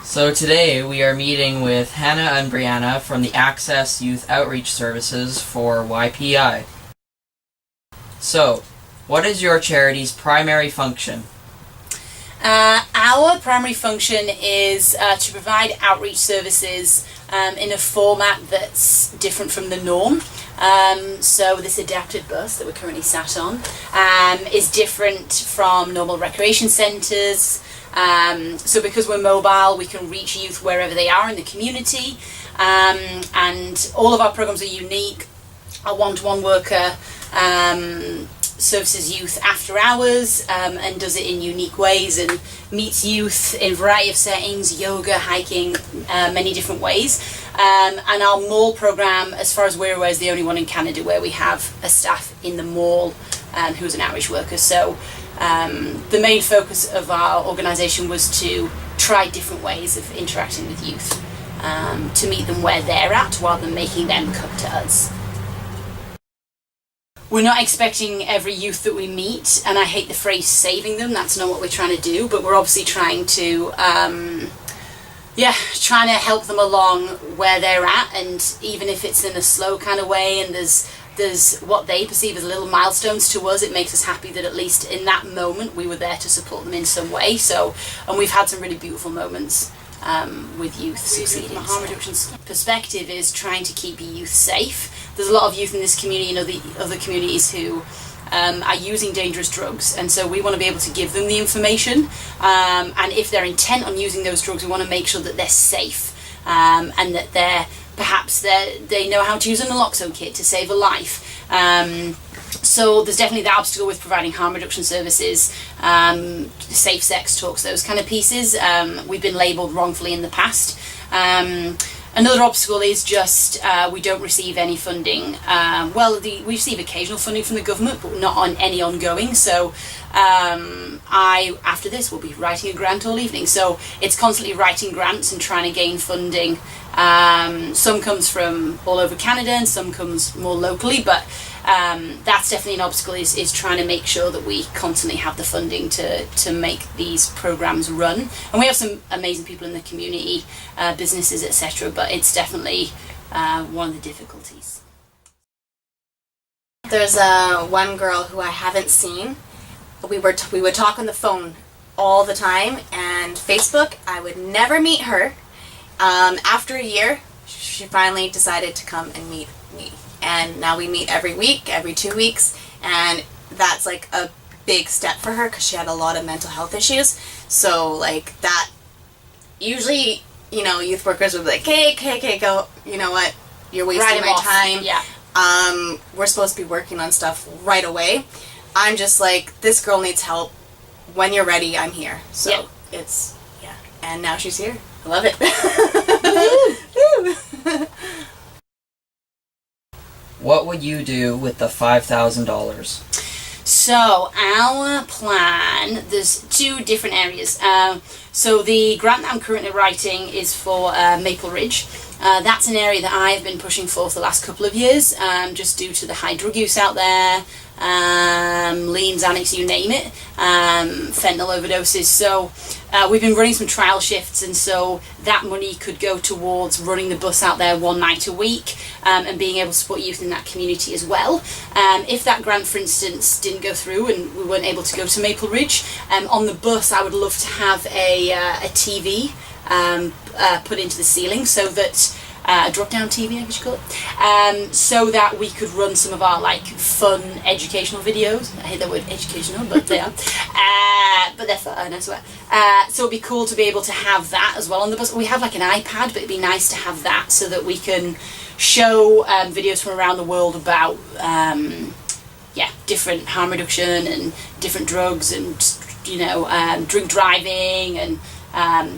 So today we are meeting with Hannah and Brianna from the Access Youth Outreach Services for YPI. So, what is your charity's primary function? Our primary function is to provide outreach services in a format that's different from the norm. So this adapted bus that we're currently sat on is different from normal recreation centres. So because we're mobile, we can reach youth wherever they are in the community, and all of our programs are unique. Our one-to-one worker services youth after hours and does it in unique ways and meets youth in a variety of settings, yoga, hiking, many different ways. And our mall program, as far as we're aware, is the only one in Canada where we have a staff in the mall who's an outreach worker. So the main focus of our organisation was to try different ways of interacting with youth, to meet them where they're at rather than making them come to us. We're not expecting every youth that we meet, and I hate the phrase saving them, that's not what we're trying to do, but we're obviously trying to help them along where they're at, and even if it's in a slow kind of way and there's what they perceive as little milestones to us, it makes us happy that at least in that moment we were there to support them in some way. So, and we've had some really beautiful moments with youth succeeding. From a harm reduction perspective is trying to keep youth safe. There's a lot of youth in this community and other communities who are using dangerous drugs, and so we want to be able to give them the information, and if they're intent on using those drugs, we want to make sure that they're safe, and that they know how to use a naloxone kit to save a life. So there's definitely the obstacle with providing harm reduction services, safe sex talks, those kind of pieces. We've been labelled wrongfully in the past. Another obstacle is just we don't receive any funding. We receive occasional funding from the government, but not on any ongoing. So after this, will be writing a grant all evening. So it's constantly writing grants and trying to gain funding. Some comes from all over Canada and some comes more locally, but that's definitely an obstacle, is trying to make sure that we constantly have the funding to make these programs run. And we have some amazing people in the community, businesses, etc., but it's definitely one of the difficulties. There's one girl who I haven't seen. We would talk on the phone all the time, and Facebook, I would never meet her. After a year, she finally decided to come and meet me. And now we meet every week, every 2 weeks, and that's like a big step for her because she had a lot of mental health issues. So like that, usually, youth workers would be like, hey, go, you know what, you're wasting my time. Yeah. We're supposed to be working on stuff right away. I'm just like, this girl needs help. When you're ready, I'm here. So and now she's here. I love it. What would you do with the $5,000? So our plan, there's two different areas. So the grant that I'm currently writing is for Maple Ridge. That's an area that I've been pushing for the last couple of years, just due to the high drug use out there, lean, Xanax, you name it, fentanyl overdoses. So we've been running some trial shifts, and so that money could go towards running the bus out there one night a week, and being able to support youth in that community as well. If that grant, for instance, didn't go through and we weren't able to go to Maple Ridge, on the bus I would love to have a TV put into the ceiling, so that a drop-down TV, I guess you call it, so that we could run some of our fun educational videos. I hate that word educational, but they are. But they're fun, I swear. So it'd be cool to be able to have that as well on the bus. We have an iPad, but it'd be nice to have that so that we can show videos from around the world about different harm reduction and different drugs and drink driving and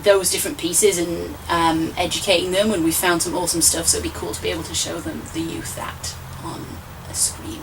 those different pieces, and educating them, and we found some awesome stuff, so it'd be cool to be able to show them, the youth, that on a screen.